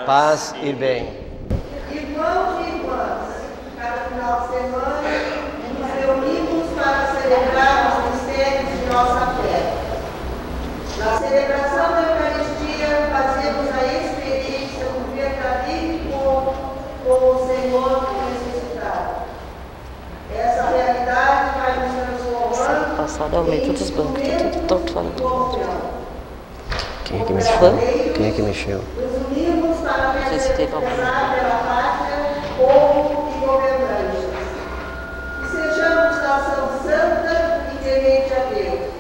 paz e bem. Irmãos e irmãs, cada final de semana nos reunimos para celebrar os mistérios de nossa fé. Na celebração da Eucaristia, fazemos a experiência do verdadeiro encontro com o Senhor ressuscitado. Essa realidade vai nos transformando. Passado eu meio todos os bancos, tá tudo torto falando. Quem é que mexeu? Quem é que mexeu? Nos unimos para sei se teve algum. rezar pela pátria, povo e governantes. E sejamos nação santa e temente a Deus,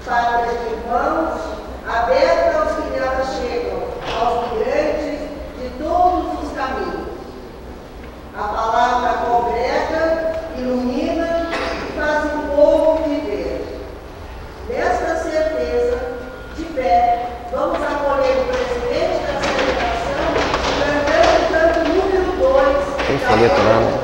pátria de irmãos, aberta aos que nela chegam, aos migrantes de todos os caminhos. A palavra congrega, ilumina e faz o povo viver. Nesta certeza, de pé, vamos acolher o presidente da celebração, cantando o canto número 2. Tem folheto lá, né?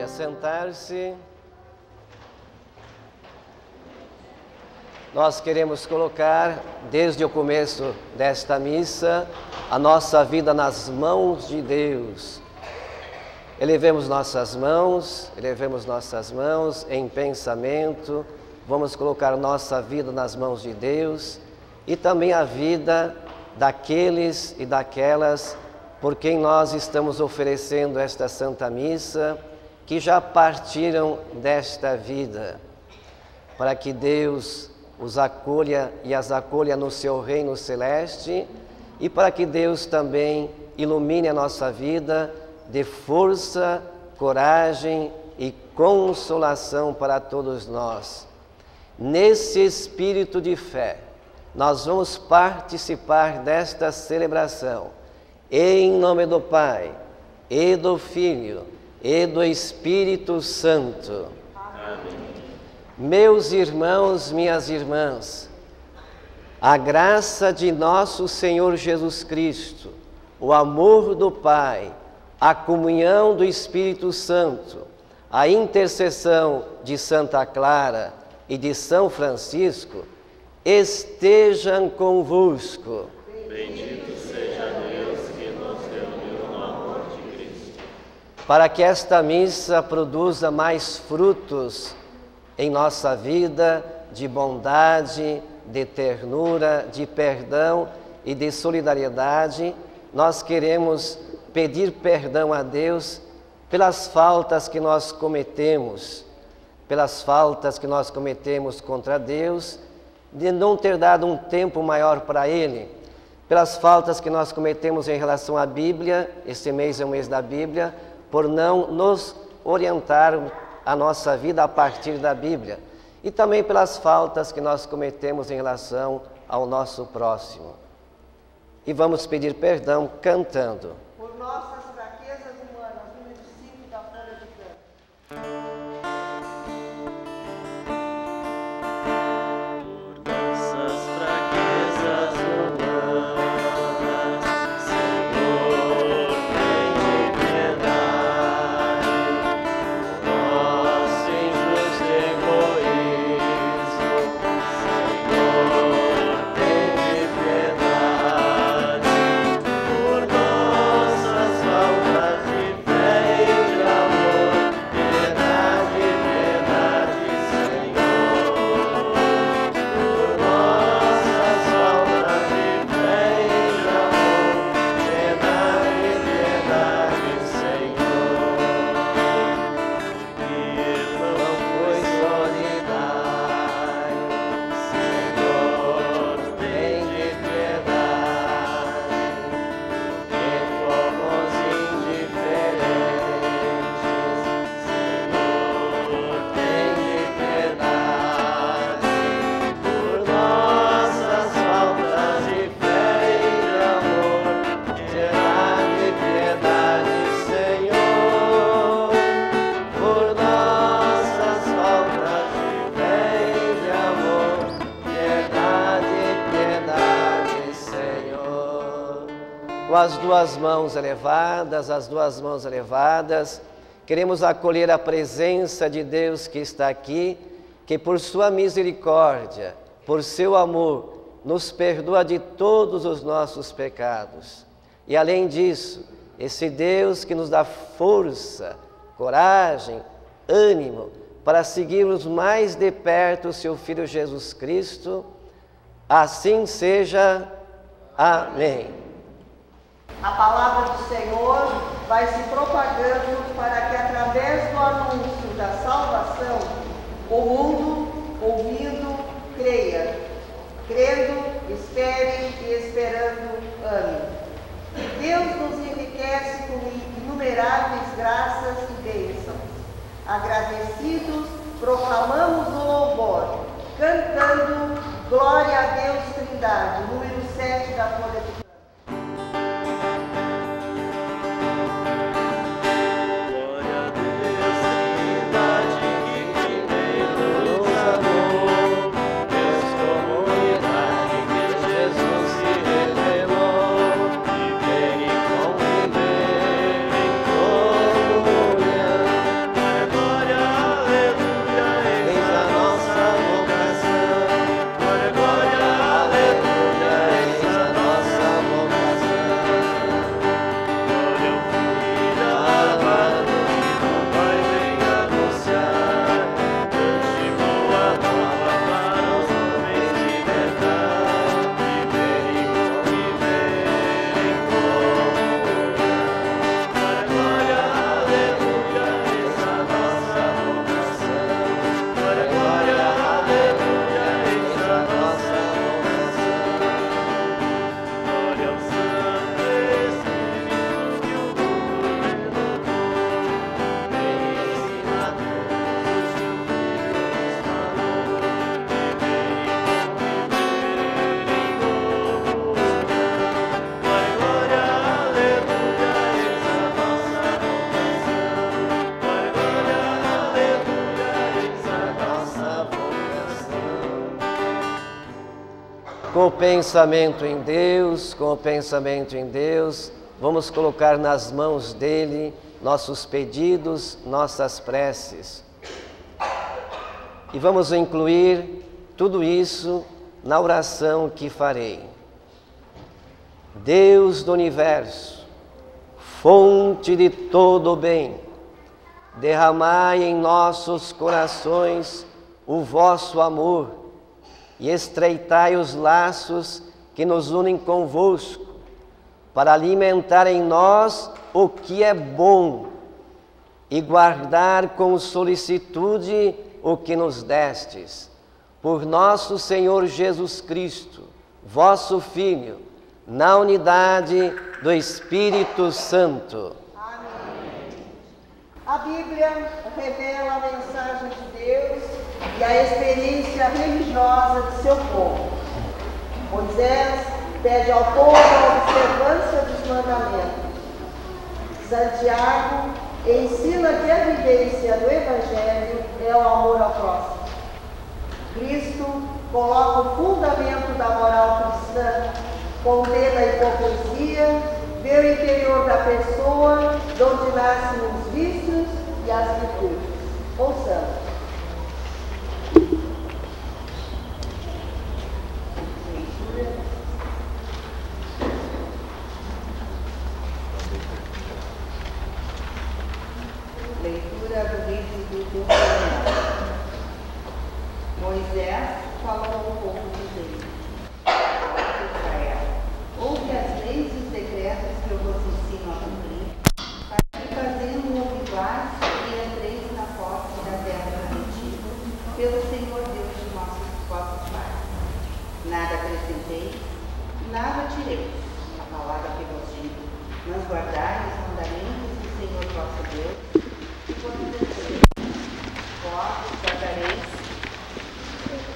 Sentar-se. Nós queremos colocar, desde o começo desta missa, a nossa vida nas mãos de Deus. Elevemos nossas mãos em pensamento, vamos colocar nossa vida nas mãos de Deus e também a vida daqueles e daquelas por quem nós estamos oferecendo esta Santa Missa, que já partiram desta vida, para que Deus os acolha e as acolha no seu reino celeste e para que Deus também ilumine a nossa vida de força, coragem e consolação para todos nós. Nesse espírito de fé, nós vamos participar desta celebração, em nome do Pai, e do Filho, e do Espírito Santo. Amém. Meus irmãos, minhas irmãs, a graça de nosso Senhor Jesus Cristo, o amor do Pai, a comunhão do Espírito Santo, a intercessão de Santa Clara e de São Francisco, estejam convosco. Bendito seja Deus que nos reuniu no amor de Cristo. Para que esta missa produza mais frutos em nossa vida de bondade, de ternura, de perdão e de solidariedade, nós queremos pedir perdão a Deus pelas faltas que nós cometemos, contra Deus, de não ter dado um tempo maior para Ele, pelas faltas que nós cometemos em relação à Bíblia, esse mês é o mês da Bíblia, por não nos orientar a nossa vida a partir da Bíblia, e também pelas faltas que nós cometemos em relação ao nosso próximo. E vamos pedir perdão cantando. Por nossas fraquezas humanas, número 5 da folha de canto. Com as duas mãos elevadas, queremos acolher a presença de Deus que está aqui, que por sua misericórdia, por seu amor, nos perdoa de todos os nossos pecados. E além disso, esse Deus que nos dá força, coragem, ânimo, para seguirmos mais de perto o seu Filho Jesus Cristo, assim seja. Amém. A palavra do Senhor vai se propagando para que, através do anúncio da salvação, o mundo, ouvindo, creia. Crendo, espere e esperando, ame. Deus nos enriquece com inumeráveis graças e bênçãos. Agradecidos, proclamamos o louvor, cantando Glória a Deus Trindade, número 7 da folha de Com o pensamento em Deus, vamos colocar nas mãos dele nossos pedidos, nossas preces. E vamos incluir tudo isso na oração que farei. Deus do universo, fonte de todo o bem, derramai em nossos corações o vosso amor e estreitai os laços que nos unem convosco, para alimentar em nós o que é bom e guardar com solicitude o que nos destes. Por nosso Senhor Jesus Cristo, vosso Filho, na unidade do Espírito Santo. Amém. A Bíblia revela a mensagem de Deus e a experiência religiosa de seu povo. Moisés pede ao povo a observância dos mandamentos. Santiago ensina que a vivência do Evangelho é o amor ao próximo. Cristo coloca o fundamento da moral cristã, condena a hipocrisia, vê o interior da pessoa, de onde nascem os vícios e as virtudes. Ouçamos. Leitura do livro do Deuteronômio. Moisés falou ao povo dizendo: Israel, ouve as leis e os decretos que eu vos ensino a cumprir, para que fazendo-o ouvir e entreis na posse da terra prometida pelo Senhor Deus de vossos pais. Nada acrescenteis, nada tireis, a palavra que vos digo, mas guardai os mandamentos do Senhor vosso Deus, e obedecer. Vós guardareis,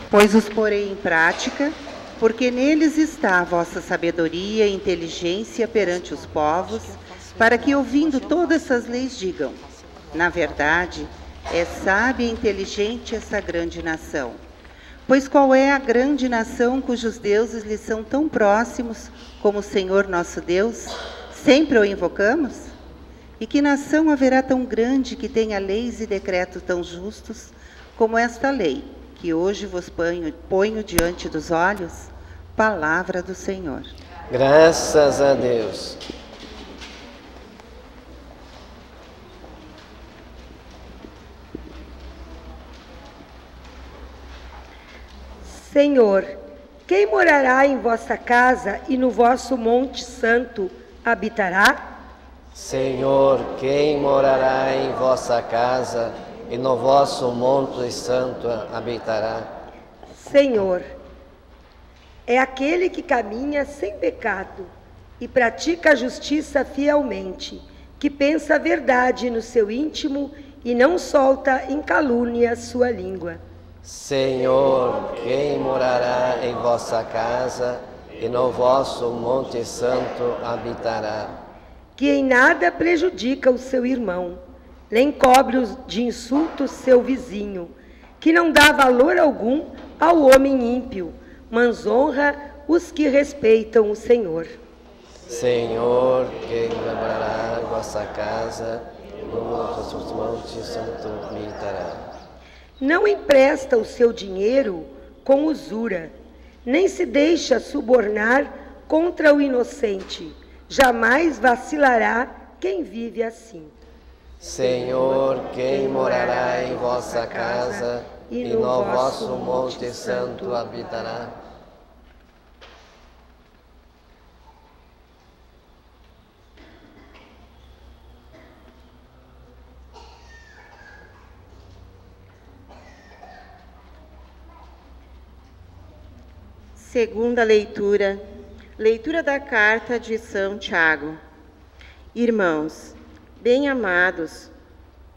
pois os porei em prática, porque neles está a vossa sabedoria e inteligência perante os povos, para que, ouvindo todas essas leis, digam: na verdade, é sábia e inteligente essa grande nação. Pois qual é a grande nação cujos deuses lhes são tão próximos como o Senhor nosso Deus? Sempre o invocamos? E que nação haverá tão grande que tenha leis e decretos tão justos como esta lei, que hoje vos ponho diante dos olhos? Palavra do Senhor. Graças a Deus. Senhor, quem morará em vossa casa e no vosso monte santo habitará? Senhor, quem morará em vossa casa e no vosso monte santo habitará? Senhor, é aquele que caminha sem pecado e pratica a justiça fielmente, que pensa a verdade no seu íntimo e não solta em calúnia sua língua. Senhor, quem morará em vossa casa e no vosso monte santo habitará? Que em nada prejudica o seu irmão, nem cobre de insultos seu vizinho, que não dá valor algum ao homem ímpio, mas honra os que respeitam o Senhor. Senhor, quem morará em vossa casa e no vosso monte santo habitará? Não empresta o seu dinheiro com usura, nem se deixa subornar contra o inocente. Jamais vacilará quem vive assim. Senhor, quem morará em vossa casa e no vosso monte santo habitará? Segunda leitura, leitura da carta de São Tiago. Irmãos, bem-amados,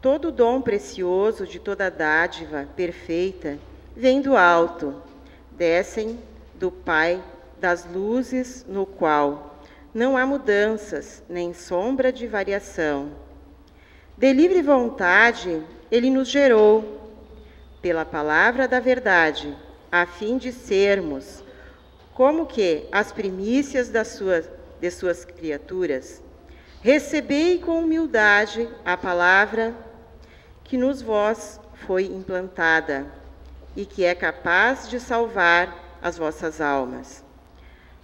todo dom precioso de toda dádiva perfeita vem do alto, descem do Pai das luzes, no qual não há mudanças nem sombra de variação. De livre vontade, ele nos gerou, pela palavra da verdade, a fim de sermos como que as primícias de suas criaturas. Recebei com humildade a palavra que nos vós foi implantada e que é capaz de salvar as vossas almas.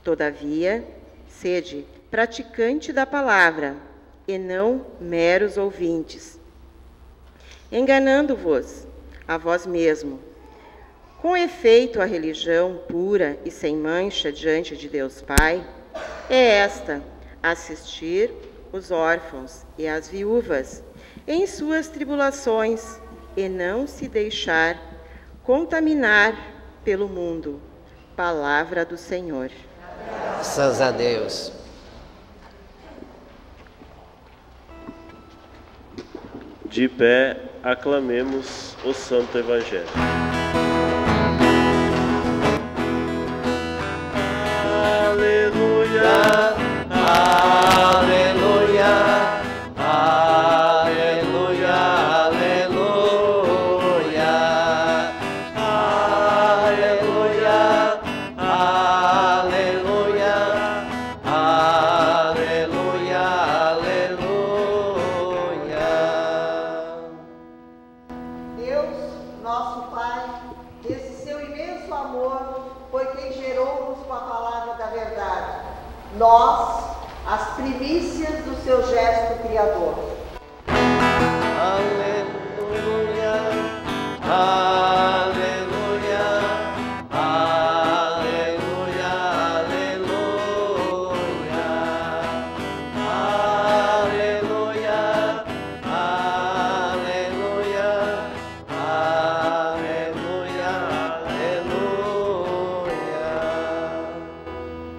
Todavia, sede praticante da palavra e não meros ouvintes, enganando-vos a vós mesmo. Com efeito, a religião pura e sem mancha diante de Deus Pai é esta: assistir os órfãos e as viúvas em suas tribulações e não se deixar contaminar pelo mundo. Palavra do Senhor. Graças a Deus. De pé, aclamemos o Santo Evangelho. Aleluia, aleluia, aleluia, aleluia, aleluia, aleluia, aleluia, aleluia. Deus, nosso Pai, desse seu imenso amor, foi quem gerou-nos com a palavra da verdade. Nós, as primícias do seu gesto criador. Aleluia, aleluia, aleluia, aleluia, aleluia, aleluia, aleluia, aleluia.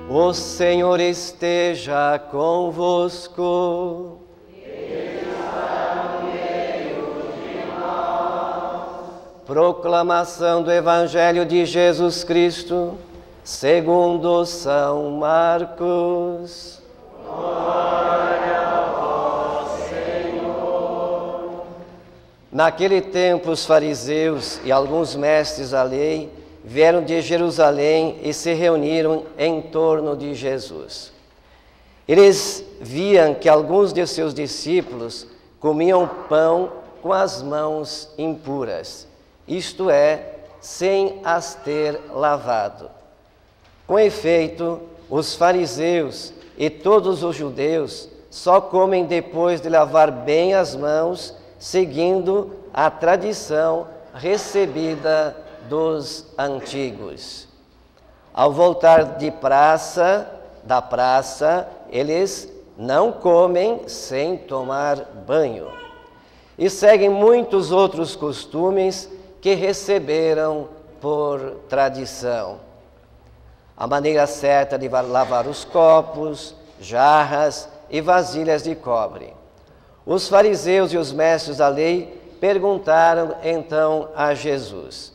O Senhor esteja convosco. Proclamação do Evangelho de Jesus Cristo, segundo São Marcos. Glória a vós, Senhor. Naquele tempo, os fariseus e alguns mestres da lei vieram de Jerusalém e se reuniram em torno de Jesus. Eles viam que alguns de seus discípulos comiam pão com as mãos impuras, isto é, sem as ter lavado. Com efeito, os fariseus e todos os judeus só comem depois de lavar bem as mãos, seguindo a tradição recebida dos antigos. Ao voltar da praça, eles não comem sem tomar banho. E seguem muitos outros costumes que receberam por tradição. A maneira certa de lavar os copos, jarras e vasilhas de cobre. Os fariseus e os mestres da lei perguntaram então a Jesus: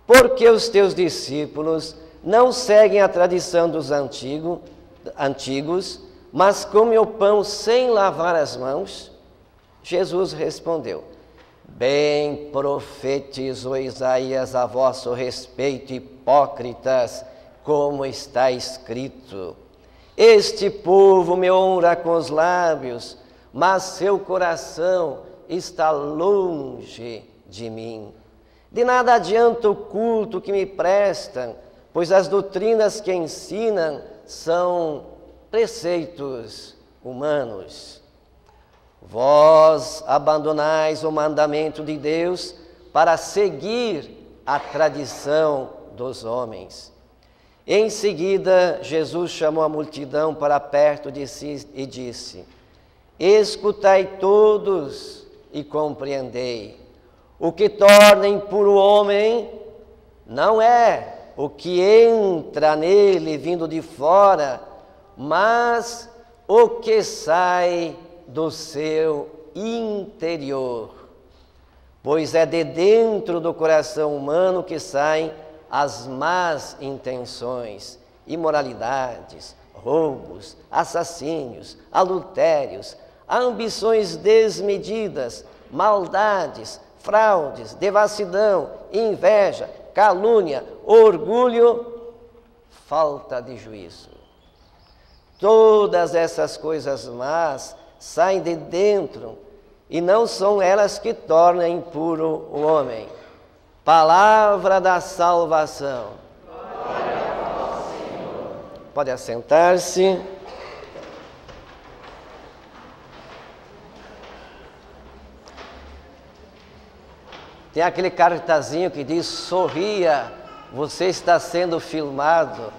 por que os teus discípulos não seguem a tradição dos antigos, mas comem o pão sem lavar as mãos? Jesus respondeu: bem profetizou Isaías a vosso respeito, hipócritas, como está escrito: este povo me honra com os lábios, mas seu coração está longe de mim. De nada adianta o culto que me prestam, pois as doutrinas que ensinam são preceitos humanos. Vós abandonais o mandamento de Deus para seguir a tradição dos homens. Em seguida, Jesus chamou a multidão para perto de si e disse: escutai todos e compreendei. O que torna impuro o homem não é o que entra nele vindo de fora, mas o que sai do seu interior. Pois é de dentro do coração humano que saem as más intenções, imoralidades, roubos, assassínios, adultérios, ambições desmedidas, maldades, fraudes, devassidão, inveja, calúnia, orgulho, falta de juízo. Todas essas coisas más saem de dentro e não são elas que tornam impuro o homem. Palavra da salvação. Glória a vós, Senhor. Pode assentar-se. Tem aquele cartazinho que diz: sorria, você está sendo filmado.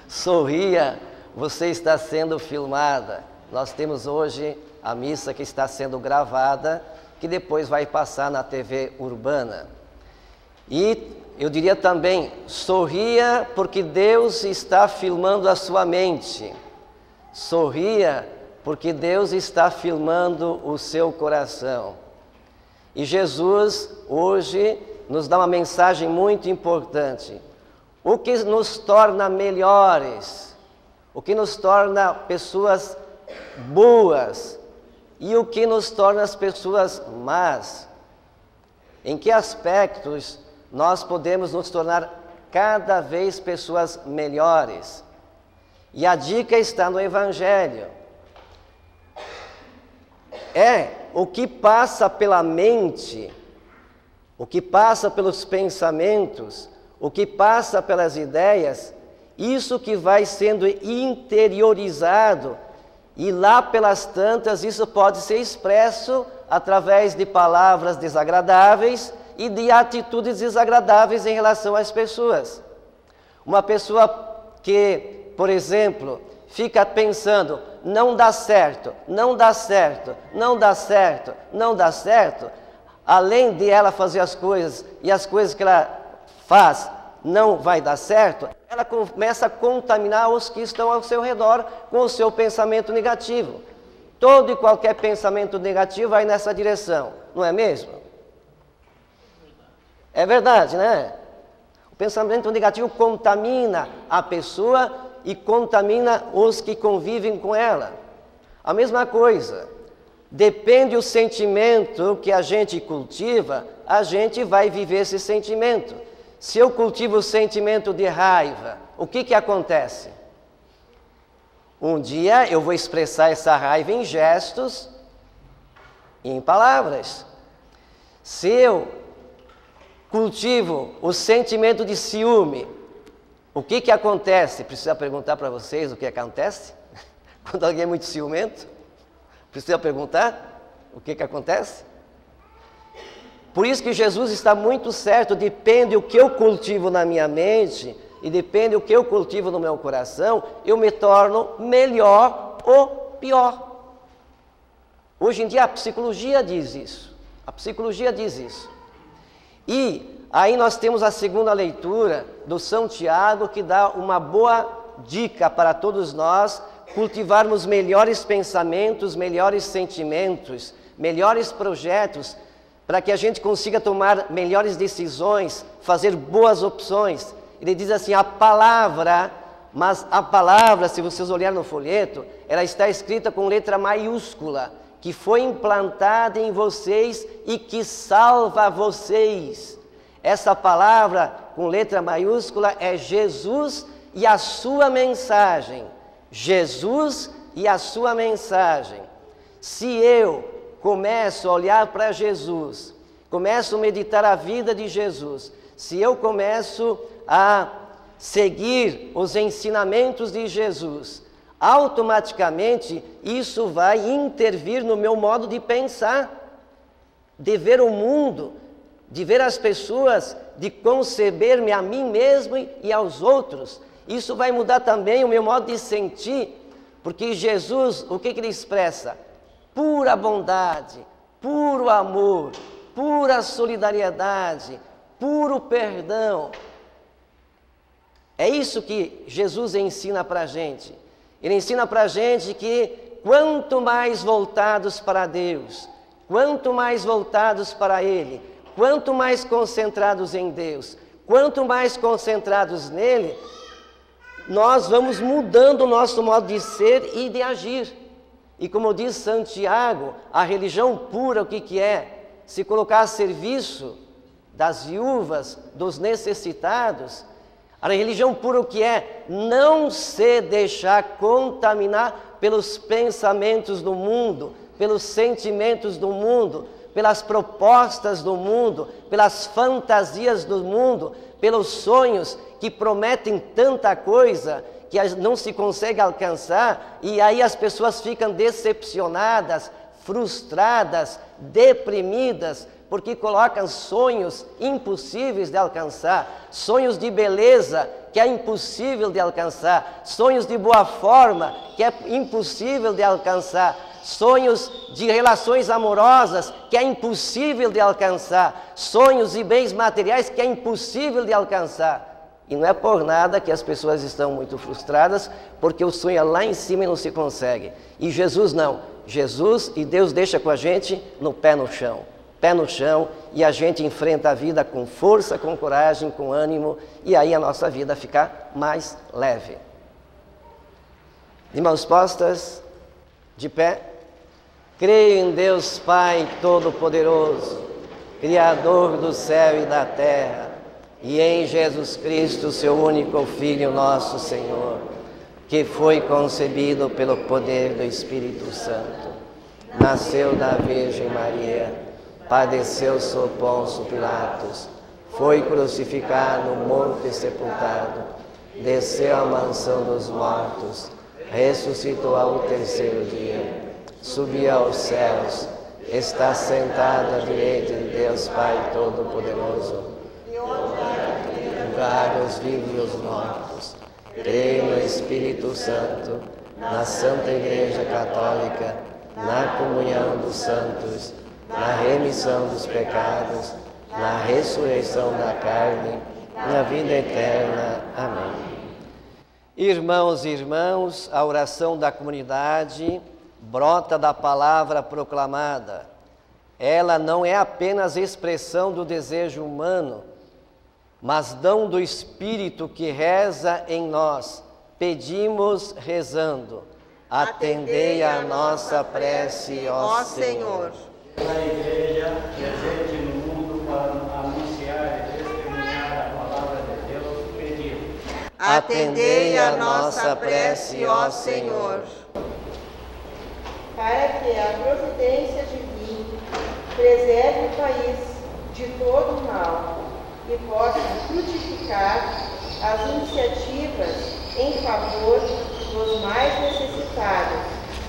Sorria, você está sendo filmada. Nós temos hoje a missa que está sendo gravada, que depois vai passar na TV urbana. E eu diria também: sorria porque Deus está filmando a sua mente. Sorria porque Deus está filmando o seu coração. E Jesus hoje nos dá uma mensagem muito importante. O que nos torna melhores, o que nos torna pessoas boas e o que nos torna as pessoas más. Em que aspectos nós podemos nos tornar cada vez pessoas melhores? E a dica está no Evangelho. É o que passa pela mente, o que passa pelos pensamentos, o que passa pelas ideias, isso que vai sendo interiorizado, e lá pelas tantas isso pode ser expresso através de palavras desagradáveis e de atitudes desagradáveis em relação às pessoas. Uma pessoa que, por exemplo, fica pensando: não dá certo, não dá certo, não dá certo, não dá certo, além de ela fazer as coisas e as coisas que ela faz não vai dar certo, ela começa a contaminar os que estão ao seu redor com o seu pensamento negativo. Todo e qualquer pensamento negativo vai nessa direção, não é mesmo? É verdade, né? O pensamento negativo contamina a pessoa e contamina os que convivem com ela. A mesma coisa, depende do sentimento que a gente cultiva, a gente vai viver esse sentimento. Se eu cultivo o sentimento de raiva, o que acontece? Um dia eu vou expressar essa raiva em gestos e em palavras. Se eu cultivo o sentimento de ciúme, o que acontece? Precisa perguntar para vocês o que acontece? Quando alguém é muito ciumento? Precisa perguntar o que acontece? Por isso que Jesus está muito certo, depende o que eu cultivo na minha mente e depende o que eu cultivo no meu coração, eu me torno melhor ou pior. Hoje em dia a psicologia diz isso. A psicologia diz isso. E aí nós temos a segunda leitura do São Tiago, que dá uma boa dica para todos nós cultivarmos melhores pensamentos, melhores sentimentos, melhores projetos, para que a gente consiga tomar melhores decisões, fazer boas opções. Ele diz assim, a palavra, mas a palavra, se vocês olharem no folheto, ela está escrita com letra maiúscula, que foi implantada em vocês e que salva vocês. Essa palavra com letra maiúscula é Jesus e a sua mensagem. Jesus e a sua mensagem. Se eu começo a olhar para Jesus, começo a meditar a vida de Jesus, se eu começo a seguir os ensinamentos de Jesus, automaticamente isso vai intervir no meu modo de pensar, de ver o mundo, de ver as pessoas, de conceber-me a mim mesmo e aos outros. Isso vai mudar também o meu modo de sentir, porque Jesus, o que ele expressa? Pura bondade, puro amor, pura solidariedade, puro perdão. É isso que Jesus ensina para a gente. Ele ensina para a gente que quanto mais voltados para Deus, quanto mais voltados para Ele, quanto mais concentrados em Deus, quanto mais concentrados nele, nós vamos mudando o nosso modo de ser e de agir. E como diz Santiago, a religião pura, o que é? Se colocar a serviço das viúvas, dos necessitados. A religião pura o que é? Não se deixar contaminar pelos pensamentos do mundo, pelos sentimentos do mundo, pelas propostas do mundo, pelas fantasias do mundo, pelos sonhos que prometem tanta coisa que não se consegue alcançar, e aí as pessoas ficam decepcionadas, frustradas, deprimidas, porque colocam sonhos impossíveis de alcançar, sonhos de beleza que é impossível de alcançar, sonhos de boa forma que é impossível de alcançar, sonhos de relações amorosas que é impossível de alcançar, sonhos e bens materiais que é impossível de alcançar. E não é por nada que as pessoas estão muito frustradas, porque o sonho é lá em cima e não se consegue. E Jesus não. Jesus e Deus deixa com a gente no pé no chão. Pé no chão, e a gente enfrenta a vida com força, com coragem, com ânimo, e aí a nossa vida fica mais leve. De mãos postas, de pé. Creio em Deus Pai Todo-Poderoso, Criador do céu e da terra, e em Jesus Cristo, seu único Filho, nosso Senhor, que foi concebido pelo poder do Espírito Santo, nasceu da Virgem Maria, padeceu sob Pôncio Pilatos, foi crucificado, morto e sepultado, desceu à mansão dos mortos, ressuscitou ao terceiro dia, subiu aos céus, está sentado à direita de Deus Pai Todo-Poderoso, julgar os vivos e os mortos. Creio no Espírito Santo, na Santa Igreja Católica, na comunhão dos santos, na remissão dos pecados, na ressurreição da carne, na vida eterna. Amém. Irmãos e irmãs, a oração da comunidade brota da palavra proclamada. Ela não é apenas expressão do desejo humano, mas dom do Espírito que reza em nós. Pedimos rezando: atendei a nossa prece, ó Senhor. Na igreja presente no mundo para anunciar e testemunhar a palavra Atendei a nossa prece, ó Senhor. Para que a providência divina preserve o país de todo o mal e possa frutificar as iniciativas em favor dos mais necessitados,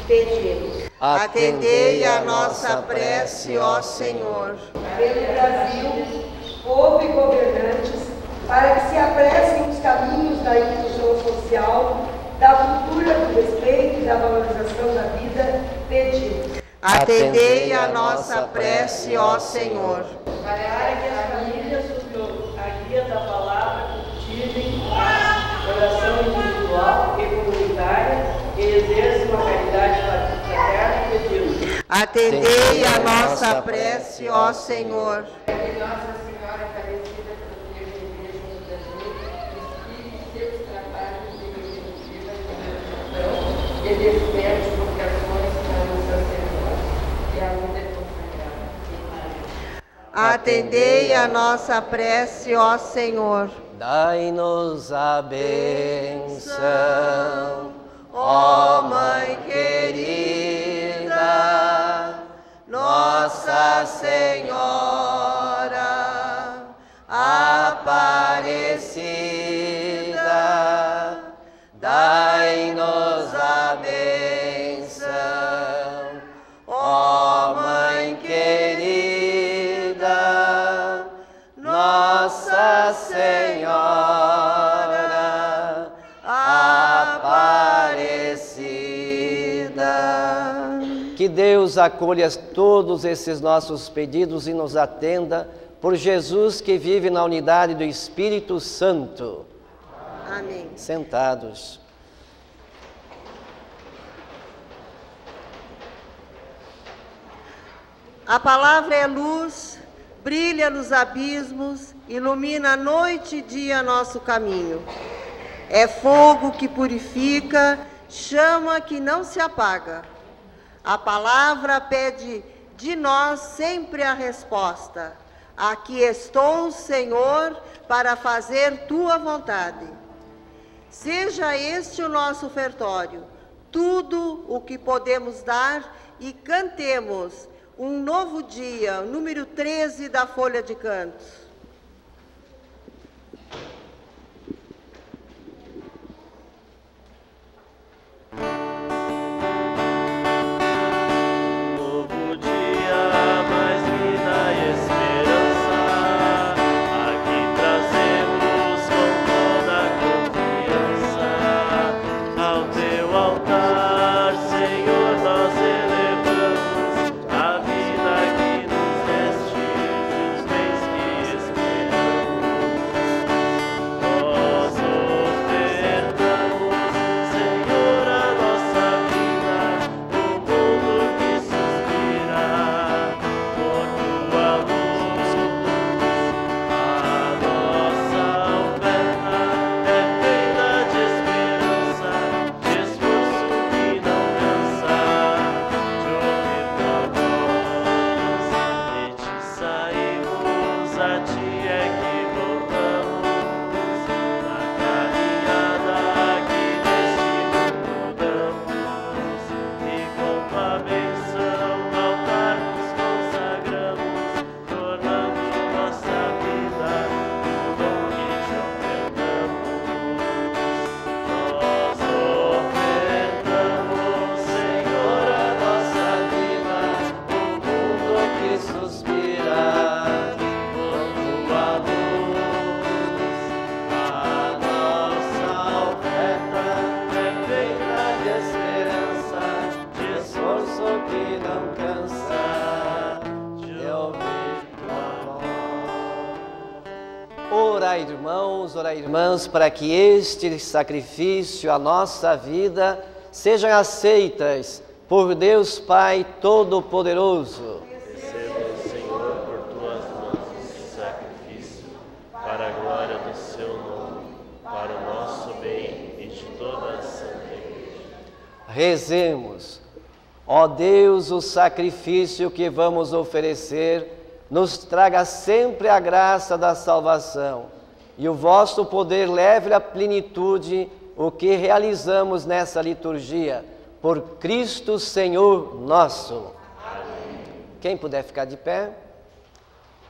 pedimos. Atendei a nossa prece, ó Senhor. Pelo Brasil, povo e governantes, para que se apressem os caminhos da inclusão social, da cultura do respeito e da valorização da vida, pedimos. Atendei a nossa prece, ó Senhor. Para que as famílias, sob a guia da palavra, cultivem a oração individual e comunitária e exerçam uma caridade fraterna, pedimos. Atendei a nossa prece, ó Senhor. Que Nossa Senhora Aparecida proteja a Igreja no Brasil, inspire seus trabalhos de iniciativa de educação e desperte vocações para o sacerdócio e a vida consagrada. Atendei a nossa prece, ó Senhor. Dai-nos a bênção, ó Mãe querida, Nossa Senhora Aparecida, dai-nos a bênção, ó Mãe querida, Nossa Senhora Aparecida. Que Deus acolha todos esses nossos pedidos e nos atenda por Jesus que vive na unidade do Espírito Santo. Amém. Sentados. A palavra é luz, brilha nos abismos, ilumina noite e dia nosso caminho. É fogo que purifica, chama que não se apaga. A palavra pede de nós sempre a resposta. Aqui estou, Senhor, para fazer tua vontade. Seja este o nosso ofertório, tudo o que podemos dar, e cantemos um novo dia, número 13 da Folha de Cantos. Novo dia, mais vida e esperança, aqui trazemos com toda a confiança, ao teu altar, Senhor, nós elevamos a vida que nos deste, os bens que esperamos. Nós ofertamos, Senhor, a nossa vida, o mundo que suspira por tua luz. A nossa oferta é feita de esperança, de esforço que não cansa, de ouvir tua voz. E te saímos, a ti é que voltamos, na caminhada que neste mundo damos, e com tua bênção no altar nos consagramos, tornando nossa vida o dom que te ofertamos. Nós ofertamos, Senhor, a nossa vida, o mundo que suspira por tua luz. A nossa oferta é feita de esperança, de esforço que não cansa, de ouvir tua voz. Orai, irmãos, orai, irmãs, para que este sacrifício, a nossa vida, sejam aceitas por Deus Pai Todo-Poderoso. Receba, Senhor, por tuas mãos esse sacrifício, para a glória do seu nome, para o nosso bem e de toda a Santa Igreja. Rezemos. Ó Deus, o sacrifício que vamos oferecer nos traga sempre a graça da salvação e o vosso poder leve à plenitude o que realizamos nessa liturgia, por Cristo Senhor nosso. Amém. Quem puder ficar de pé.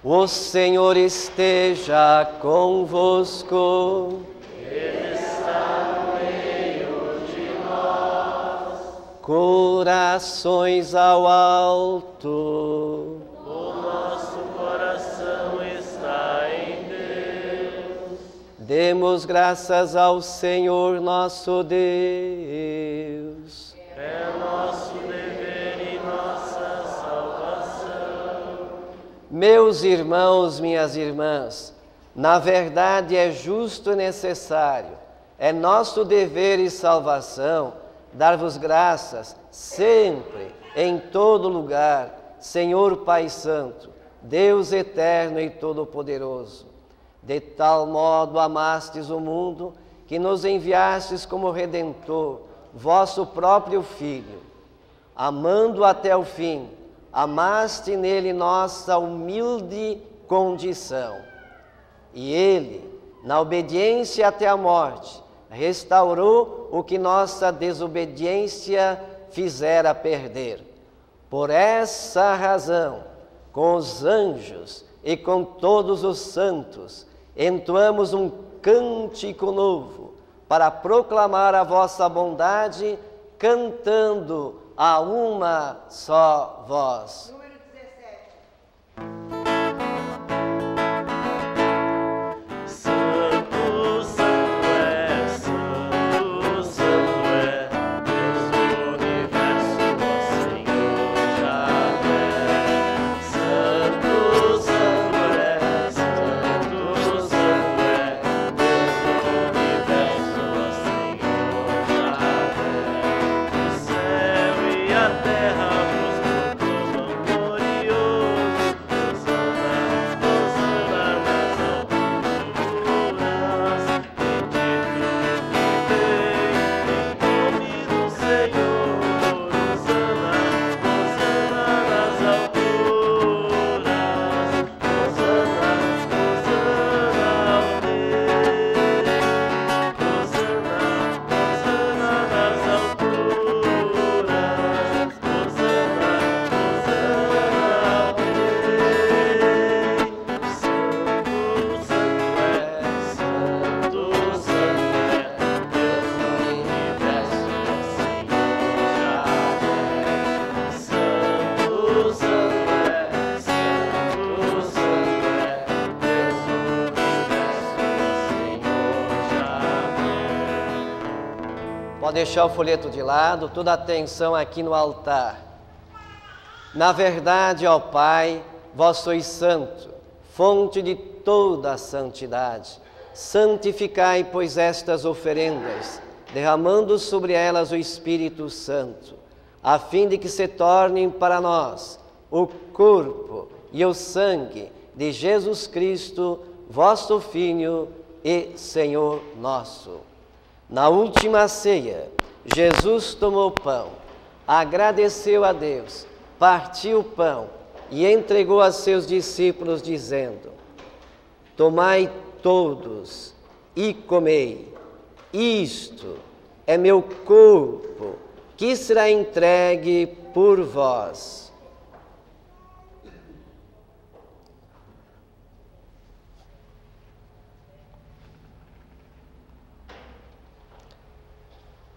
O Senhor esteja convosco. Ele está no meio de nós. Corações ao alto. O nosso coração está em Deus. Demos graças ao Senhor nosso Deus. É nosso dever e nossa salvação. Meus irmãos, minhas irmãs, na verdade é justo e necessário, é nosso dever e salvação dar-vos graças sempre, em todo lugar, Senhor Pai Santo, Deus eterno e todo-poderoso. De tal modo amastes o mundo, que nos enviastes como Redentor, vosso próprio Filho. Amando até o fim, amaste nele nossa humilde condição. E ele, na obediência até a morte, restaurou o que nossa desobediência fizera perder. Por essa razão, com os anjos e com todos os santos, entoamos um cântico novo, para proclamar a vossa bondade, cantando a uma só voz. Número 17. Santo, santo é, santo, santo é, Deus do universo, ó Senhor Javé. Santo, santo é, santo, santo é, Deus do universo, ó Senhor Javé. O céu e a terra vos proclamam glorioso. Hosana, Hosana nas alturas. Bendito o que vem em nome do Senhor. Hosana, Hosana nas alturas. Hosana, Hosana ao Rei. Hosana, Hosana nas alturas. Hosana, Hosana ao Rei. Santo, santo é, santo, santo é, Deus do universo, ó Senhor Javé. Santo, santo é, santo, santo é, Deus do universo, ó Senhor Javé. Pode deixar o folheto de lado, toda a atenção aqui no altar. Na verdade, ó Pai, vós sois santo, fonte de toda a santidade. Santificai, pois, estas oferendas, derramando sobre elas o Espírito Santo, a fim de que se tornem para nós o corpo e o sangue de Jesus Cristo, vosso Filho e Senhor nosso. Na última ceia, Jesus tomou o pão, agradeceu a Deus, partiu o pão e entregou a seus discípulos, dizendo: tomai todos e comei, isto é meu corpo, que será entregue por vós.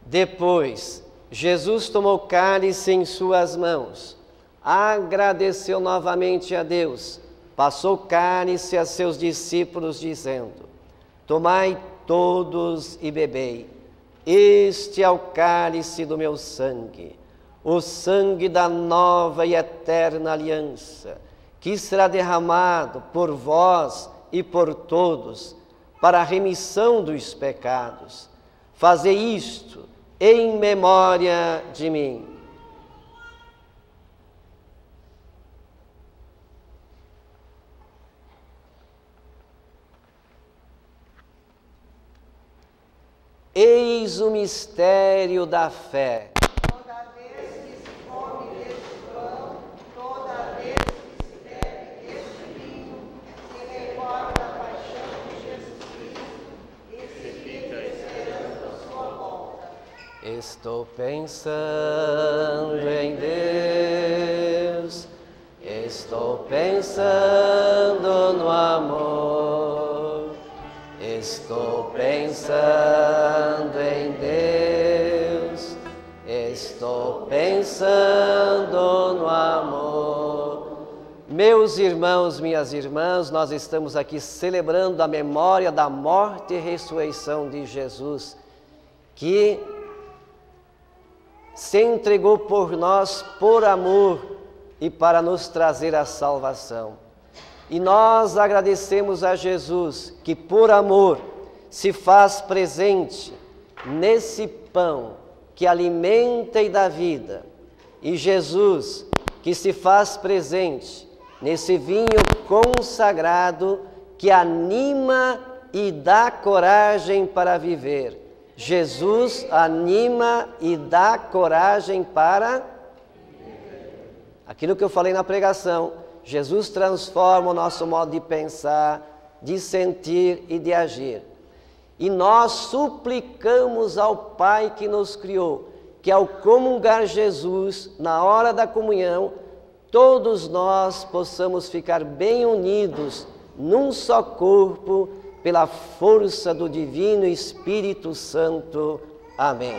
Depois, Jesus tomou o cálice em suas mãos, agradeceu novamente a Deus, passou o cálice a seus discípulos, dizendo: tomai todos e bebei, este é o cálice do meu sangue, o sangue da nova e eterna aliança, que será derramado por vós e por todos, para a remissão dos pecados. Fazei isto em memória de mim. Eis o mistério da fé. Toda vez que se come deste pão, toda vez que se bebe deste vinho, se recorda a paixão de Jesus Cristo. Estou pensando em Deus, estou pensando no amor, estou pensando em Deus, estou pensando no amor. Meus irmãos, minhas irmãs, nós estamos aqui celebrando a memória da morte e ressurreição de Jesus, que se entregou por nós por amor e para nos trazer a salvação. E nós agradecemos a Jesus que por amor se faz presente nesse pão que alimenta e dá vida, e Jesus que se faz presente nesse vinho consagrado que anima e dá coragem para viver. Jesus anima e dá coragem para aquilo que eu falei na pregação. Jesus transforma o nosso modo de pensar, de sentir e de agir. E nós suplicamos ao Pai que nos criou, que ao comungar Jesus, na hora da comunhão, todos nós possamos ficar bem unidos num só corpo, pela força do Divino Espírito Santo. Amém.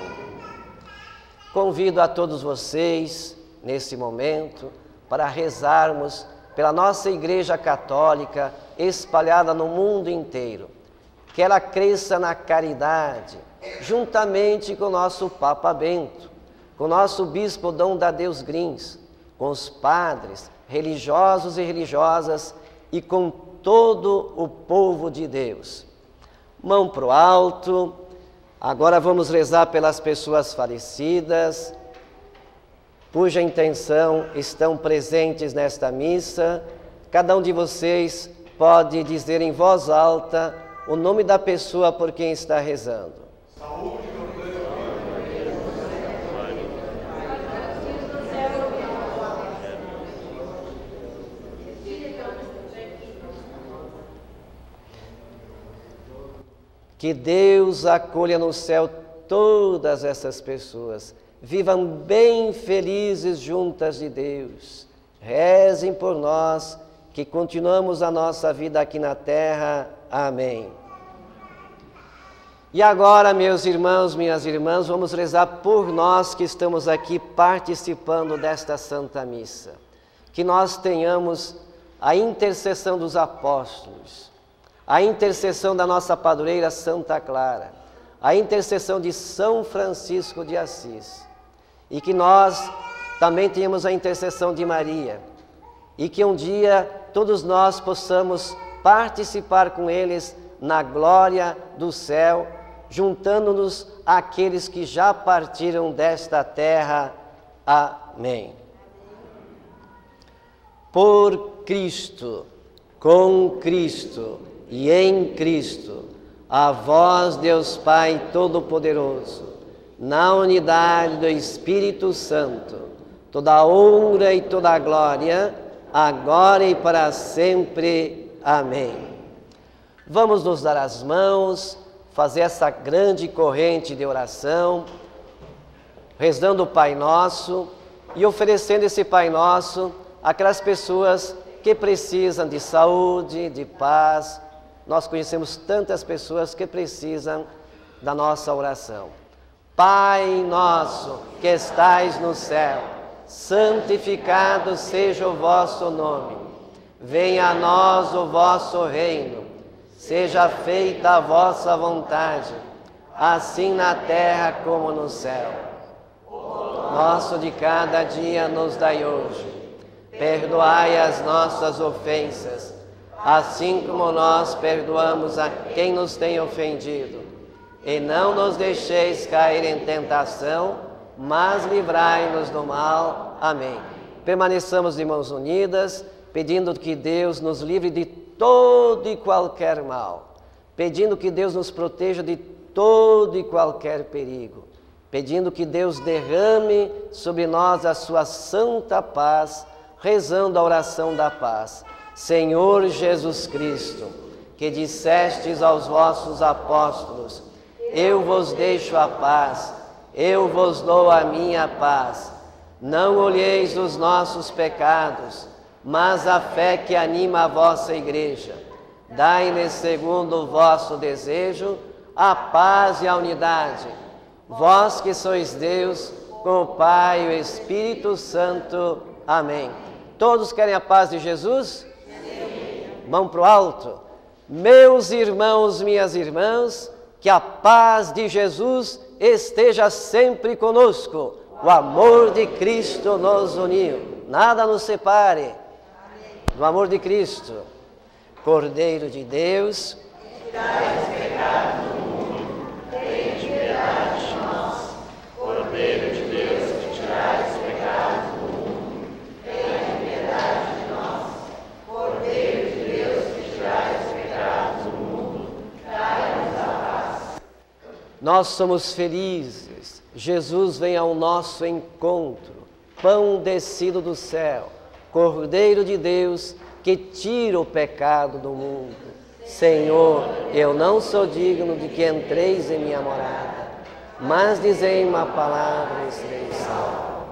Convido a todos vocês, nesse momento, para rezarmos pela nossa Igreja Católica espalhada no mundo inteiro. Que ela cresça na caridade, juntamente com o nosso Papa Bento, com o nosso Bispo Dom Tadeu Grins, com os padres, religiosos e religiosas e com todo o povo de Deus. Mão para o alto. Agora vamos rezar pelas pessoas falecidas, cuja intenção estão presentes nesta missa. Cada um de vocês pode dizer em voz alta o nome da pessoa por quem está rezando. Saúde. Que Deus acolha no céu todas essas pessoas. Vivam bem felizes juntas de Deus. Rezem por nós, que continuamos a nossa vida aqui na terra. Amém. E agora, meus irmãos, minhas irmãs, vamos rezar por nós que estamos aqui participando desta Santa Missa. Que nós tenhamos a intercessão dos apóstolos, a intercessão da nossa padroeira Santa Clara, a intercessão de São Francisco de Assis, e que nós também tenhamos a intercessão de Maria, e que um dia todos nós possamos participar com eles na glória do céu, juntando-nos àqueles que já partiram desta terra. Amém. Por Cristo, com Cristo e em Cristo, a vós, Deus Pai Todo-Poderoso, na unidade do Espírito Santo, toda a honra e toda a glória, agora e para sempre. Amém. Vamos nos dar as mãos, fazer essa grande corrente de oração, rezando o Pai Nosso e oferecendo esse Pai Nosso àquelas pessoas que precisam de saúde, de paz. Nós conhecemos tantas pessoas que precisam da nossa oração. Pai nosso que estais no céu, santificado seja o vosso nome. Venha a nós o vosso reino. Seja feita a vossa vontade, assim na terra como no céu. Nosso de cada dia nos dai hoje. Perdoai as nossas ofensas, assim como nós perdoamos a quem nos tem ofendido. E não nos deixeis cair em tentação, mas livrai-nos do mal. Amém. Permaneçamos de mãos unidas, pedindo que Deus nos livre de todo e qualquer mal, pedindo que Deus nos proteja de todo e qualquer perigo, pedindo que Deus derrame sobre nós a sua santa paz, rezando a oração da paz. Senhor Jesus Cristo, que dissestes aos vossos apóstolos: eu vos deixo a paz, eu vos dou a minha paz. Não olheis os nossos pecados, mas a fé que anima a vossa igreja. Dai-lhes, segundo o vosso desejo, a paz e a unidade. Vós que sois Deus, com o Pai e o Espírito Santo. Amém. Todos querem a paz de Jesus? Amém. Mão para o alto. Meus irmãos, minhas irmãs, que a paz de Jesus esteja sempre conosco. O amor de Cristo nos uniu. Nada nos separe do amor de Cristo. Cordeiro de Deus, que tirais os pecados do mundo, tende piedade de nós. Cordeiro de Deus, que tirais os pecados do mundo, tende piedade de nós. Cordeiro de Deus, que tirais os pecados do mundo, dai-nos a paz. nós somos felizes. Jesus vem ao nosso encontro, pão descido do céu, Cordeiro de Deus, que tira o pecado do mundo. Senhor, eu não sou digno de que entreis em minha morada, mas dizei uma palavra e serei salvo.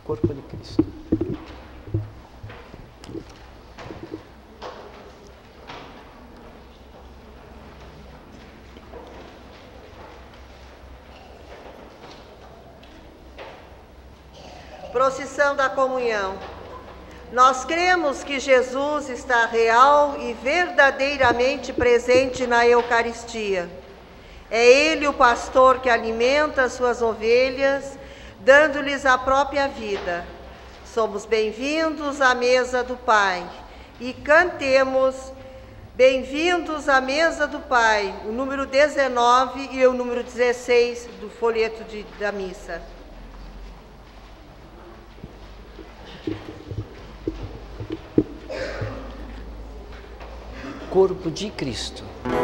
Corpo de Cristo. Procissão da comunhão. Nós cremos que Jesus está real e verdadeiramente presente na Eucaristia. É Ele o pastor que alimenta as suas ovelhas, dando-lhes a própria vida. Somos bem-vindos à mesa do Pai e cantemos Bem-vindos à mesa do Pai, o número 19 e o número 16 do folheto da missa. Corpo de Cristo. O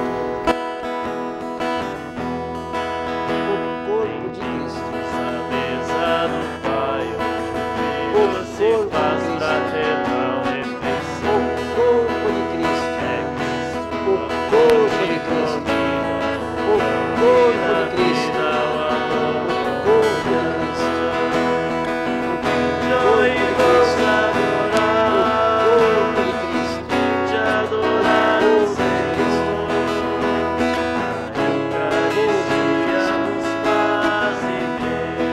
corpo de Cristo. A mesa do Pai, onde o Filho se faz fraternal refeição. O corpo de Cristo. É Cristo, O corpo de Cristo. O corpo de Cristo. O corpo de Cristo. Nós vamos adorar, O corpo de Cristo. te adorar o Senhor. A Eucaristia nos faz igreja,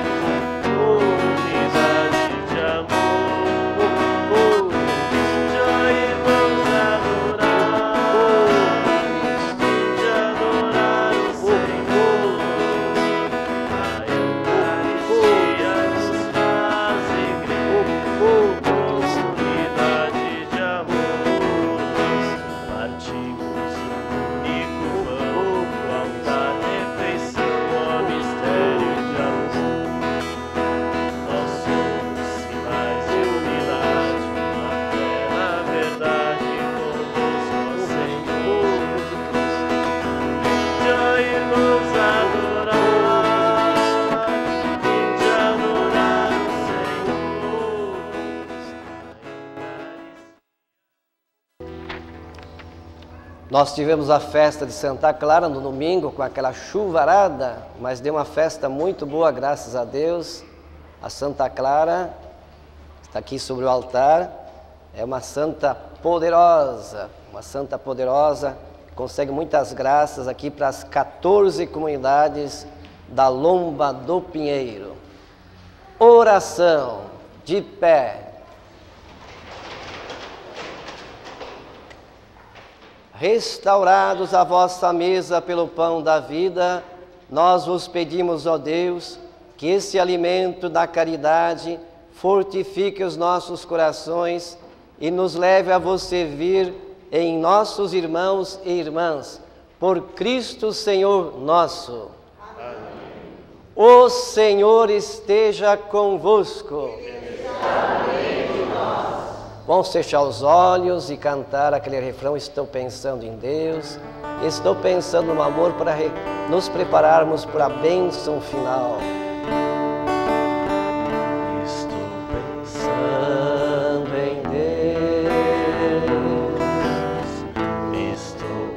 unidade de amor. Já irmãos adorar, te adorar o Senhor. A Eucaristia nos faz igreja, unidade de amor. Partimos o único pão, pão da refeição, ó mistério de amor. Nós somos sinais de unidade, na fé, na verdade, conosco, Senhor. Já irmãos adorar, te adorar o Senhor. Nós tivemos a festa de Santa Clara no domingo com aquela chuvarada, mas deu uma festa muito boa, graças a Deus. A Santa Clara está aqui sobre o altar, é uma santa poderosa, que consegue muitas graças aqui para as 14 comunidades da Lomba do Pinheiro. Oração de pé. Restaurados à vossa mesa pelo pão da vida, nós vos pedimos, ó Deus, que esse alimento da caridade fortifique os nossos corações e nos leve a vos servir em nossos irmãos e irmãs, por Cristo Senhor nosso. Amém. O Senhor esteja convosco. Vamos fechar os olhos e cantar aquele refrão: estou pensando em Deus, estou pensando no amor, para nos prepararmos para a bênção final. Estou pensando Pensando em Deus, estou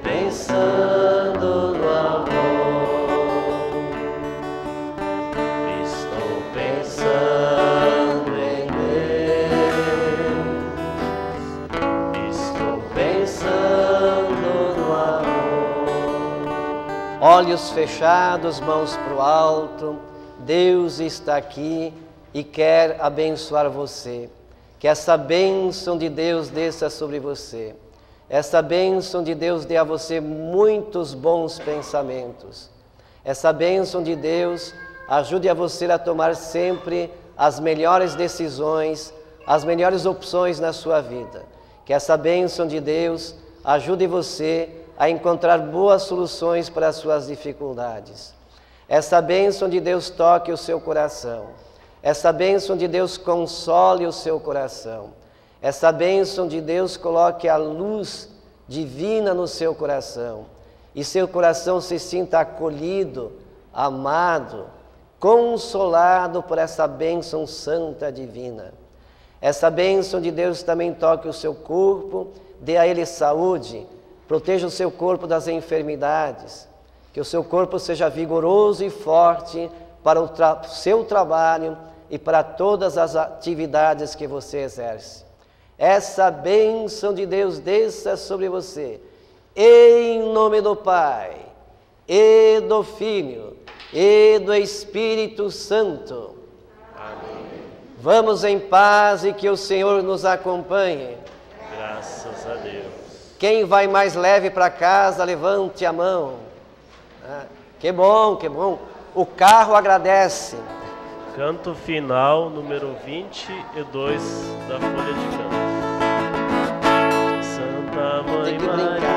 Olhos fechados, mãos para o alto. Deus está aqui e quer abençoar você. Que essa bênção de Deus desça sobre você. Essa bênção de Deus dê a você muitos bons pensamentos. Essa bênção de Deus ajude a você a tomar sempre as melhores decisões, as melhores opções na sua vida. Que essa bênção de Deus ajude você a encontrar boas soluções para as suas dificuldades. Essa bênção de Deus toque o seu coração. Essa bênção de Deus console o seu coração. Essa bênção de Deus coloque a luz divina no seu coração. E seu coração se sinta acolhido, amado, consolado por essa bênção santa divina. Essa bênção de Deus também toque o seu corpo, dê a ele saúde, proteja o seu corpo das enfermidades, que o seu corpo seja vigoroso e forte para o seu trabalho e para todas as atividades que você exerce. Essa bênção de Deus desça sobre você, em nome do Pai, e do Filho, e do Espírito Santo. Amém. Vamos em paz e que o Senhor nos acompanhe. Graças a Deus. Quem vai mais leve para casa, levante a mão. Que bom, que bom. O carro agradece. Canto final, número 22 da folha de canto. Santa Mãe Maria.